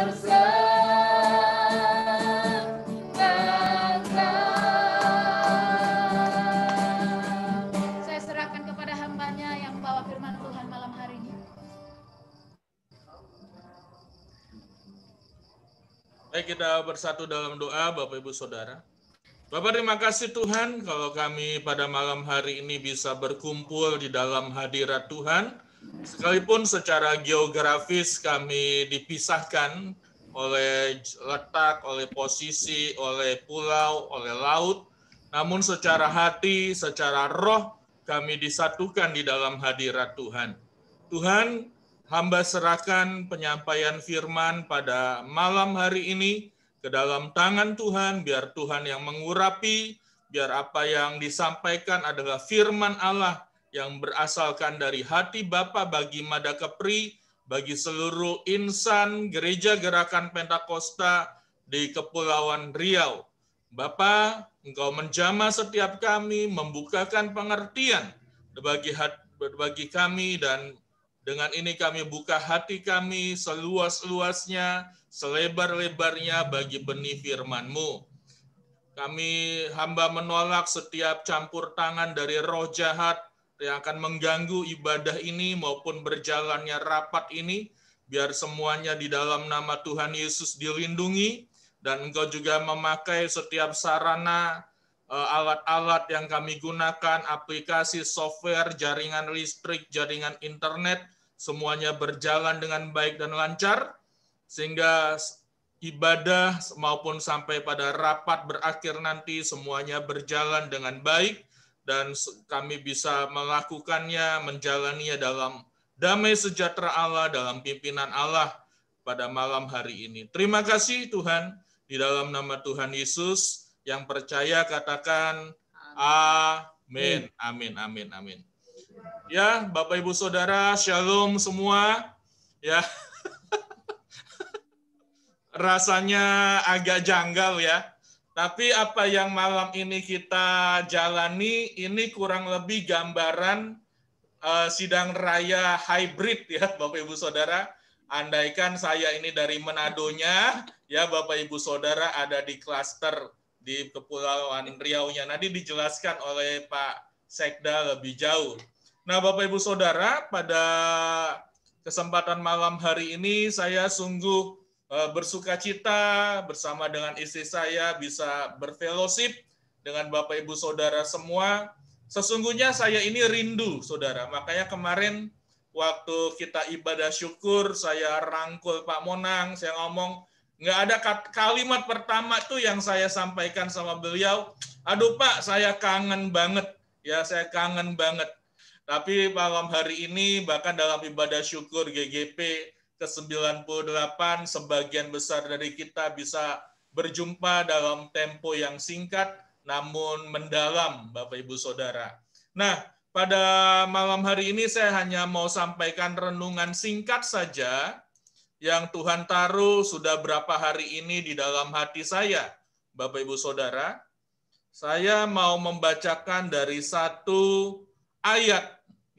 Saya serahkan kepada hambanya yang membawa firman Tuhan malam hari ini. Baik, kita bersatu dalam doa, Bapak Ibu Saudara. Bapak, terima kasih Tuhan kalau kami pada malam hari ini bisa berkumpul di dalam hadirat Tuhan. Sekalipun secara geografis kami dipisahkan oleh letak, oleh posisi, oleh pulau, oleh laut, namun secara hati, secara roh kami disatukan di dalam hadirat Tuhan. Tuhan, hamba serahkan penyampaian firman pada malam hari ini ke dalam tangan Tuhan, biar Tuhan yang mengurapi, biar apa yang disampaikan adalah firman Allah yang berasalkan dari hati Bapa bagi Madakepri, bagi seluruh insan Gereja Gerakan Pentakosta di Kepulauan Riau. Bapa, Engkau menjamah setiap kami, membukakan pengertian bagi kami, dan dengan ini kami buka hati kami seluas-luasnya, selebar-lebarnya bagi benih firman-Mu. Kami hamba menolak setiap campur tangan dari roh jahat yang akan mengganggu ibadah ini maupun berjalannya rapat ini. Biar semuanya di dalam nama Tuhan Yesus dilindungi, dan Engkau juga memakai setiap sarana, alat-alat yang kami gunakan, aplikasi, software, jaringan listrik, jaringan internet, semuanya berjalan dengan baik dan lancar, sehingga ibadah maupun sampai pada rapat berakhir nanti semuanya berjalan dengan baik, dan kami bisa melakukannya, menjalaninya dalam damai sejahtera Allah, dalam pimpinan Allah pada malam hari ini. Terima kasih Tuhan, di dalam nama Tuhan Yesus, yang percaya katakan amin, amin, amin, amin. Ya, Bapak Ibu Saudara, shalom semua. Ya, rasanya agak janggal ya. Tapi apa yang malam ini kita jalani ini kurang lebih gambaran sidang raya hybrid ya, Bapak Ibu Saudara. Andaikan saya ini dari Manadonya, ya Bapak Ibu Saudara ada di klaster di Kepulauan Riau-nya. Nanti dijelaskan oleh Pak Sekda lebih jauh. Nah, Bapak Ibu Saudara, pada kesempatan malam hari ini saya sungguh bersuka cita bersama dengan istri saya bisa berfellowship dengan Bapak Ibu Saudara semua. Sesungguhnya saya ini rindu, Saudara. Makanya kemarin waktu kita ibadah syukur, saya rangkul Pak Monang, saya ngomong, nggak ada kalimat pertama tuh yang saya sampaikan sama beliau, aduh Pak, saya kangen banget. Ya, saya kangen banget. Tapi malam hari ini, bahkan dalam ibadah syukur GGP ke-98, sebagian besar dari kita bisa berjumpa dalam tempo yang singkat, namun mendalam, Bapak Ibu Saudara. Nah, pada malam hari ini saya hanya mau sampaikan renungan singkat saja, yang Tuhan taruh sudah berapa hari ini di dalam hati saya, Bapak Ibu Saudara. Saya mau membacakan dari satu ayat,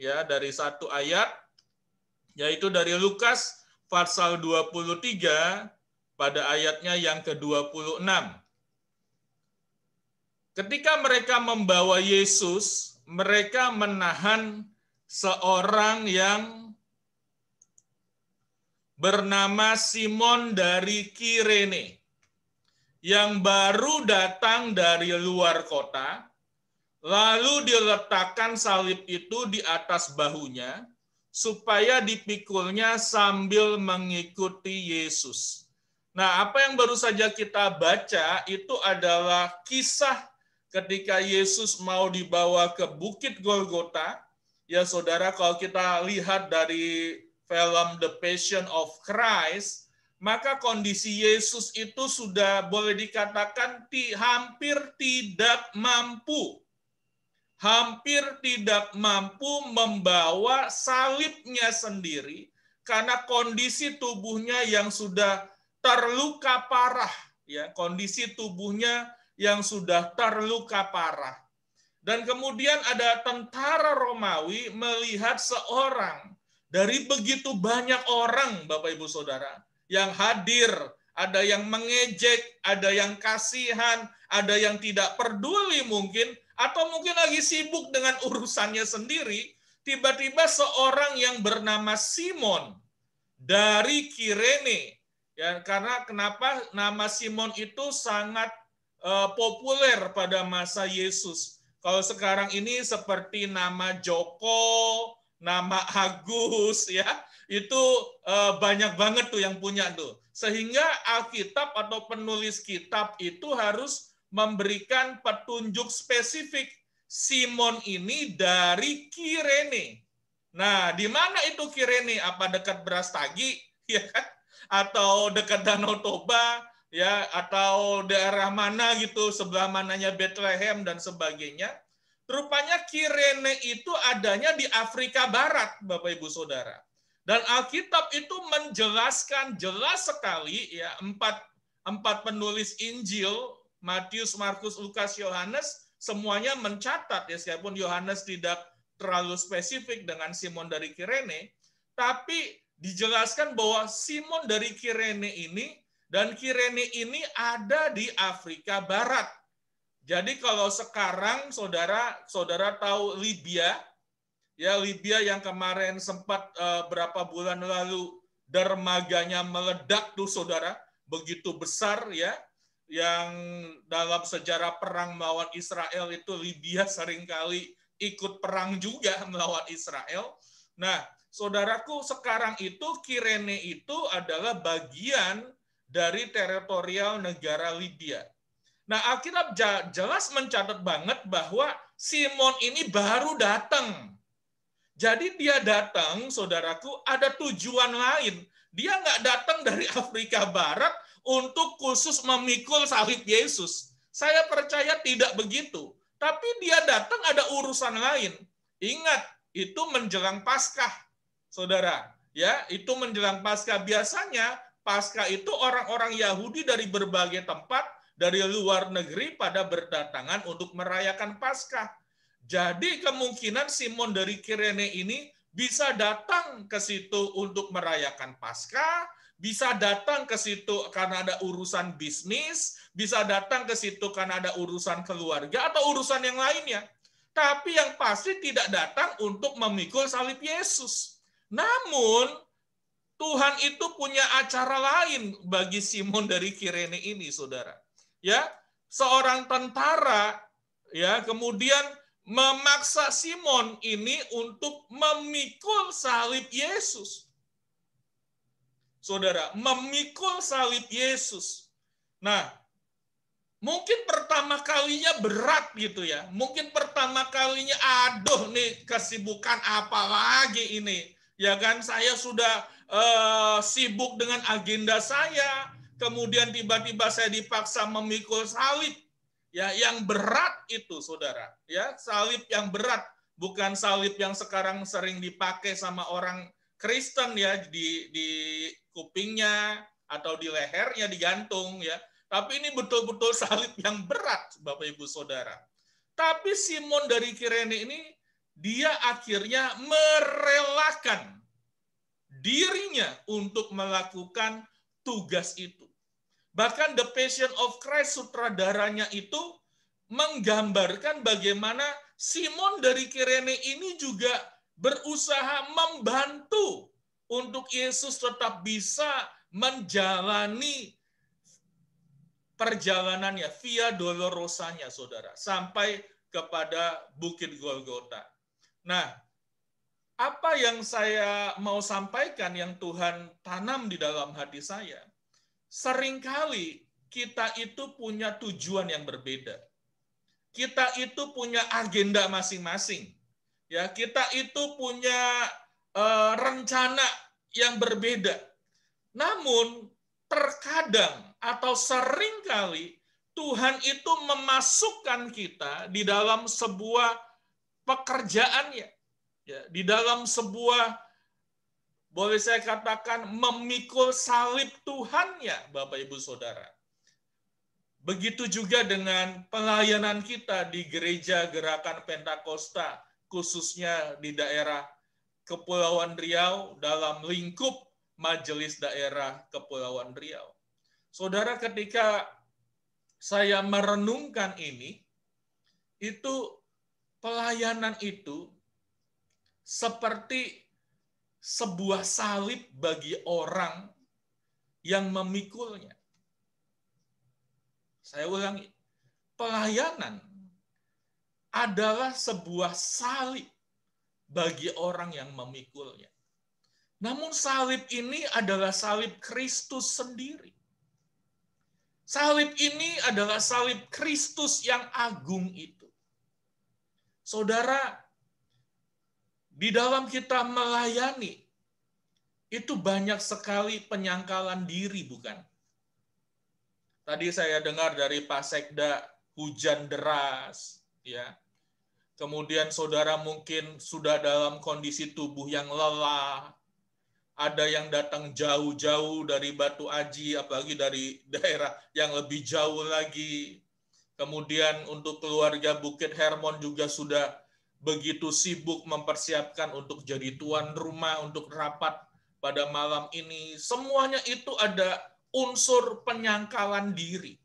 ya, dari satu ayat, yaitu dari Lukas pasal 23 pada ayatnya yang ke-26. Ketika mereka membawa Yesus, mereka menahan seorang yang bernama Simon dari Kirene, yang baru datang dari luar kota. Lalu diletakkan salib itu di atas bahunya, supaya dipikulnya sambil mengikuti Yesus. Nah, apa yang baru saja kita baca itu adalah kisah ketika Yesus mau dibawa ke Bukit Golgota. Ya, Saudara, kalau kita lihat dari film The Passion of Christ, maka kondisi Yesus itu sudah boleh dikatakan hampir tidak mampu. Hampir tidak mampu membawa salibnya sendiri karena kondisi tubuhnya yang sudah terluka parah, ya, kondisi tubuhnya yang sudah terluka parah. Dan kemudian ada tentara Romawi melihat seorang dari begitu banyak orang, Bapak Ibu Saudara, yang hadir, ada yang mengejek, ada yang kasihan, ada yang tidak peduli mungkin, atau mungkin lagi sibuk dengan urusannya sendiri, tiba-tiba seorang yang bernama Simon dari Kirene, ya, karena kenapa nama Simon itu sangat populer pada masa Yesus. Kalau sekarang ini seperti nama Joko, nama Agus, ya, itu banyak banget tuh yang punya tuh. Sehingga Alkitab atau penulis kitab itu harus memberikan petunjuk spesifik. Simon ini dari Kirene. Nah, di mana itu Kirene? Apa dekat Brastagi, ya kan? Atau dekat Danau Toba, ya, atau daerah mana gitu, sebelah mananya Bethlehem dan sebagainya. Rupanya Kirene itu adanya di Afrika Barat, Bapak Ibu Saudara. Dan Alkitab itu menjelaskan jelas sekali, ya, empat penulis Injil, Matius, Markus, Lukas, Yohanes, semuanya mencatat, ya, sekalipun Yohanes tidak terlalu spesifik dengan Simon dari Kirene, tapi dijelaskan bahwa Simon dari Kirene ini dan Kirene ini ada di Afrika Barat. Jadi kalau sekarang saudara tahu Libya, ya, Libya yang kemarin sempat berapa bulan lalu dermaganya meledak tuh saudara, begitu besar, ya, yang dalam sejarah perang melawan Israel itu Libya seringkali ikut perang juga melawan Israel. Nah, saudaraku, sekarang itu Kirene itu adalah bagian dari teritorial negara Libya. Nah, Alkitab jelas mencatat banget bahwa Simon ini baru datang. Jadi dia datang, saudaraku, ada tujuan lain. Dia nggak datang dari Afrika Barat untuk khusus memikul salib Yesus. Saya percaya tidak begitu. Tapi dia datang ada urusan lain. Ingat, itu menjelang Paskah, saudara. Ya, itu menjelang Paskah. Biasanya Paskah itu orang-orang Yahudi dari berbagai tempat, dari luar negeri pada berdatangan untuk merayakan Paskah. Jadi kemungkinan Simon dari Kirene ini bisa datang ke situ untuk merayakan Paskah, bisa datang ke situ karena ada urusan bisnis, bisa datang ke situ karena ada urusan keluarga atau urusan yang lainnya. Tapi yang pasti tidak datang untuk memikul salib Yesus. Namun Tuhan itu punya acara lain bagi Simon dari Kirene ini, saudara. Ya, seorang tentara, ya, kemudian memaksa Simon ini untuk memikul salib Yesus. Saudara, memikul salib Yesus. Nah, mungkin pertama kalinya berat gitu ya. Mungkin pertama kalinya, aduh nih kesibukan apa lagi ini. Ya kan, saya sudah sibuk dengan agenda saya. Kemudian tiba-tiba saya dipaksa memikul salib. Ya, yang berat itu, saudara. Ya, salib yang berat. Bukan salib yang sekarang sering dipakai sama orang Kristen ya, di kupingnya atau di lehernya digantung ya. Tapi ini betul-betul salib yang berat, Bapak Ibu Saudara. Tapi Simon dari Kirene ini dia akhirnya merelakan dirinya untuk melakukan tugas itu. Bahkan The Passion of Christ sutradaranya itu menggambarkan bagaimana Simon dari Kirene ini juga berusaha membantu untuk Yesus tetap bisa menjalani perjalanannya, via dolorosanya, saudara, sampai kepada Bukit Golgota. Nah, apa yang saya mau sampaikan yang Tuhan tanam di dalam hati saya, seringkali kita itu punya tujuan yang berbeda. Kita itu punya agenda masing-masing. Ya, kita itu punya rencana yang berbeda. Namun terkadang atau seringkali Tuhan itu memasukkan kita di dalam sebuah pekerjaannya, ya, di dalam sebuah, boleh saya katakan, memikul salib Tuhannya, Bapak Ibu Saudara. Begitu juga dengan pelayanan kita di Gereja Gerakan Pentakosta, khususnya di daerah Kepulauan Riau dalam lingkup Majelis Daerah Kepulauan Riau. Saudara, ketika saya merenungkan ini, itu pelayanan itu seperti sebuah salib bagi orang yang memikulnya. Saya ulangi, pelayanan adalah sebuah salib bagi orang yang memikulnya. Namun salib ini adalah salib Kristus sendiri. Salib ini adalah salib Kristus yang agung itu. Saudara, di dalam kita melayani, itu banyak sekali penyangkalan diri, bukan? Tadi saya dengar dari Pak Sekda, hujan deras, ya. Kemudian saudara mungkin sudah dalam kondisi tubuh yang lelah. Ada yang datang jauh-jauh dari Batu Aji, apalagi dari daerah yang lebih jauh lagi. Kemudian untuk keluarga Bukit Hermon juga sudah begitu sibuk mempersiapkan untuk jadi tuan rumah, untuk rapat pada malam ini. Semuanya itu ada unsur penyangkalan diri.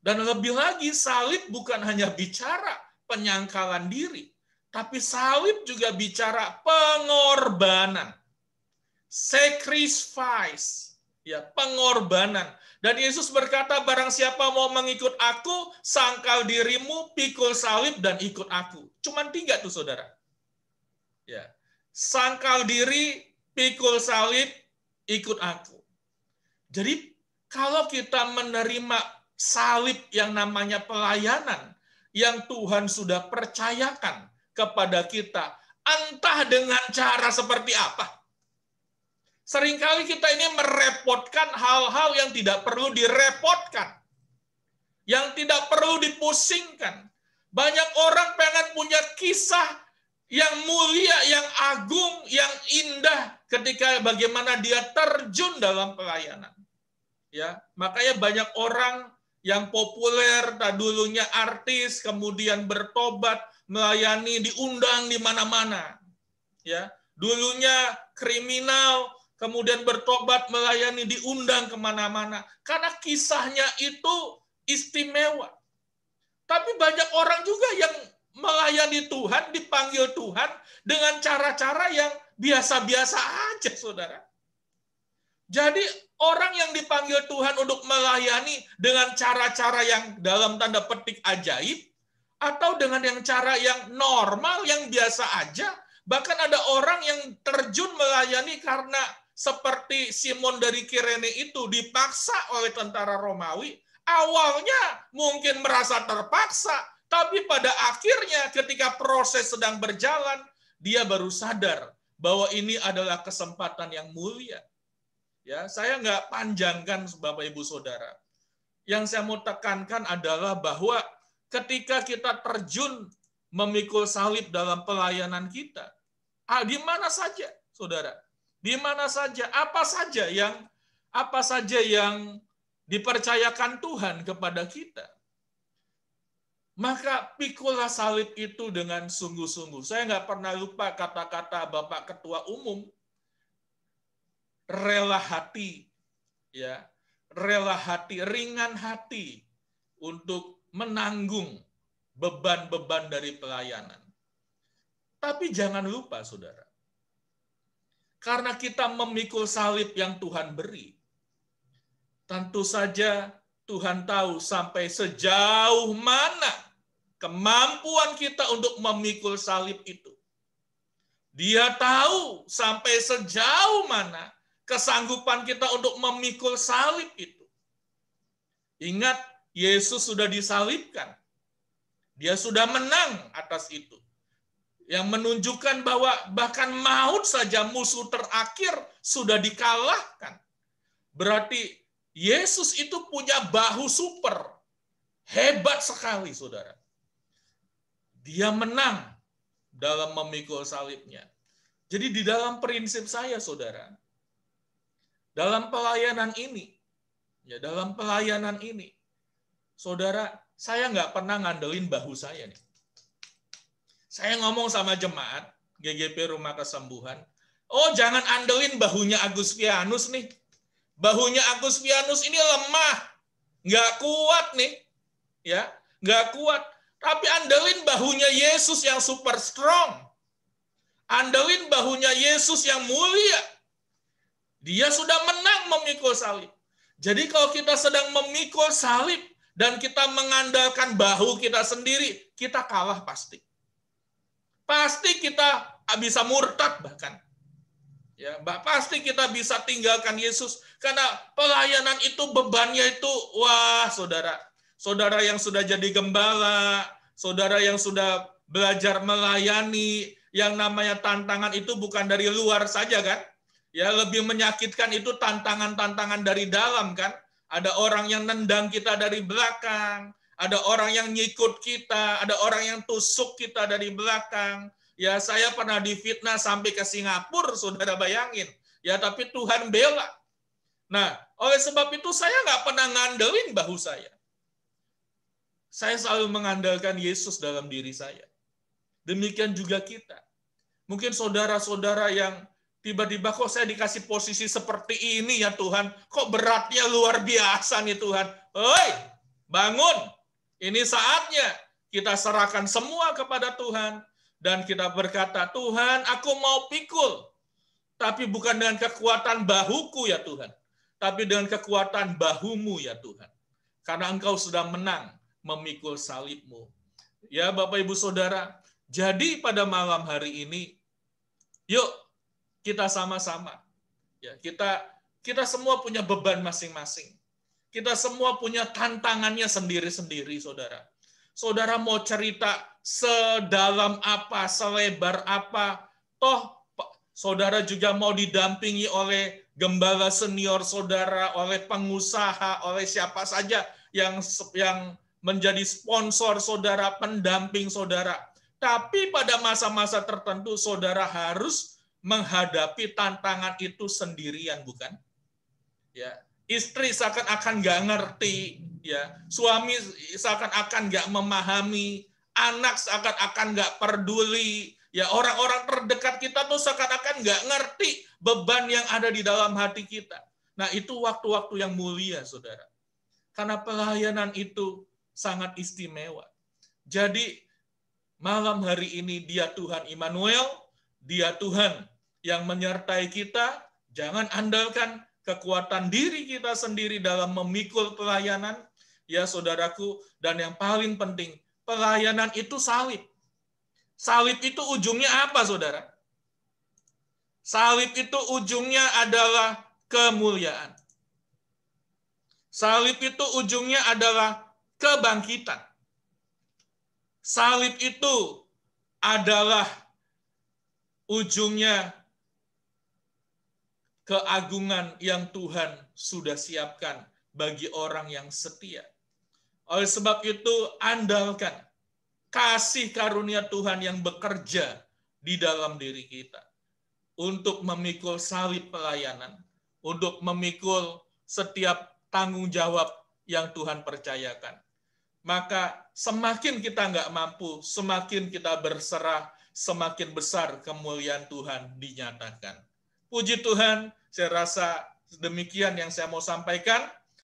Dan lebih lagi, salib bukan hanya bicara penyangkalan diri, tapi salib juga bicara pengorbanan. Sacrifice, ya, pengorbanan. Dan Yesus berkata, barang siapa mau mengikut aku, sangkal dirimu, pikul salib, dan ikut aku. Cuman 3 tuh, saudara. Ya, sangkal diri, pikul salib, ikut aku. Jadi, kalau kita menerima salib yang namanya pelayanan, yang Tuhan sudah percayakan kepada kita, entah dengan cara seperti apa. Seringkali kita ini merepotkan hal-hal yang tidak perlu direpotkan. Yang tidak perlu dipusingkan. Banyak orang pengen punya kisah yang mulia, yang agung, yang indah ketika bagaimana dia terjun dalam pelayanan. Ya, makanya banyak orang yang populer, dulunya artis, kemudian bertobat, melayani, diundang di mana-mana. Ya, dulunya kriminal, kemudian bertobat, melayani, diundang kemana-mana. Karena kisahnya itu istimewa. Tapi banyak orang juga yang melayani Tuhan, dipanggil Tuhan, dengan cara-cara yang biasa-biasa aja, saudara. Jadi orang yang dipanggil Tuhan untuk melayani dengan cara-cara yang dalam tanda petik ajaib, atau dengan yang cara yang normal, yang biasa aja, bahkan ada orang yang terjun melayani karena seperti Simon dari Kirene itu dipaksa oleh tentara Romawi. Awalnya mungkin merasa terpaksa, tapi pada akhirnya ketika proses sedang berjalan, dia baru sadar bahwa ini adalah kesempatan yang mulia. Ya, saya nggak panjangkan Bapak Ibu Saudara. Yang saya mau tekankan adalah bahwa ketika kita terjun memikul salib dalam pelayanan kita, di mana saja, saudara, di mana saja, apa saja yang dipercayakan Tuhan kepada kita, maka pikulah salib itu dengan sungguh-sungguh. Saya nggak pernah lupa kata-kata Bapak Ketua Umum, rela hati, ya, rela hati, ringan hati untuk menanggung beban-beban dari pelayanan. Tapi jangan lupa, saudara, karena kita memikul salib yang Tuhan beri, tentu saja Tuhan tahu sampai sejauh mana kemampuan kita untuk memikul salib itu. Dia tahu sampai sejauh mana kesanggupan kita untuk memikul salib itu. Ingat, Yesus sudah disalibkan. Dia sudah menang atas itu. Yang menunjukkan bahwa bahkan maut saja, musuh terakhir, sudah dikalahkan. Berarti Yesus itu punya bahu super. Hebat sekali, saudara. Dia menang dalam memikul salibnya. Jadi di dalam prinsip saya, saudara, dalam pelayanan ini, saudara, saya nggak pernah ngandelin bahu saya nih. Saya ngomong sama jemaat GGP Rumah Kesembuhan, Oh, jangan andelin bahunya Agustianus nih. Bahunya Agustianus ini lemah, nggak kuat nih, ya, nggak kuat. Tapi andelin bahunya Yesus yang super strong. Andelin bahunya Yesus yang mulia. Dia sudah menang memikul salib. Jadi kalau kita sedang memikul salib dan kita mengandalkan bahu kita sendiri, kita kalah pasti. Pasti kita bisa murtad bahkan. Ya, pasti kita bisa tinggalkan Yesus karena pelayanan itu bebannya itu wah, Saudara. Saudara yang sudah jadi gembala, saudara yang sudah belajar melayani, yang namanya tantangan itu bukan dari luar saja kan? Ya, lebih menyakitkan itu tantangan-tantangan dari dalam kan? Ada orang yang nendang kita dari belakang, ada orang yang nyikut kita, ada orang yang tusuk kita dari belakang. Ya, saya pernah difitnah sampai ke Singapura, Saudara bayangin. Ya, tapi Tuhan bela. Nah, oleh sebab itu saya nggak pernah ngandelin bahu saya. Saya selalu mengandalkan Yesus dalam diri saya. Demikian juga kita. Mungkin saudara-saudara yang tiba-tiba kok saya dikasih posisi seperti ini ya Tuhan, kok beratnya luar biasa nih Tuhan. Hei, bangun. Ini saatnya kita serahkan semua kepada Tuhan. Dan kita berkata, Tuhan, aku mau pikul. Tapi bukan dengan kekuatan bahuku ya Tuhan. Tapi dengan kekuatan bahumu ya Tuhan. Karena engkau sudah menang memikul salibmu. Ya Bapak Ibu Saudara, jadi pada malam hari ini, yuk kita sama-sama. Ya, kita semua punya beban masing-masing. Kita semua punya tantangannya sendiri-sendiri, Saudara. Saudara mau cerita sedalam apa, selebar apa, toh saudara juga mau didampingi oleh gembala senior saudara, oleh pengusaha, oleh siapa saja yang menjadi sponsor saudara, pendamping saudara. Tapi pada masa-masa tertentu saudara harus menghadapi tantangan itu sendirian, bukan? Ya, istri seakan-akan nggak ngerti, ya, suami seakan-akan nggak memahami, anak seakan-akan nggak peduli, ya, orang-orang terdekat kita tuh seakan-akan nggak ngerti beban yang ada di dalam hati kita. Nah, itu waktu-waktu yang mulia, saudara. Karena pelayanan itu sangat istimewa. Jadi, malam hari ini dia Tuhan Immanuel, dia Tuhan yang menyertai kita. Jangan andalkan kekuatan diri kita sendiri dalam memikul pelayanan, ya saudaraku. Dan yang paling penting, pelayanan itu salib. Salib itu ujungnya apa, saudara? Salib itu ujungnya adalah kemuliaan. Salib itu ujungnya adalah kebangkitan. Salib itu adalah ujungnya keagungan yang Tuhan sudah siapkan bagi orang yang setia. Oleh sebab itu, andalkan kasih karunia Tuhan yang bekerja di dalam diri kita untuk memikul salib pelayanan, untuk memikul setiap tanggung jawab yang Tuhan percayakan. Maka semakin kita nggak mampu, semakin kita berserah, semakin besar kemuliaan Tuhan dinyatakan. Puji Tuhan, saya rasa demikian yang saya mau sampaikan.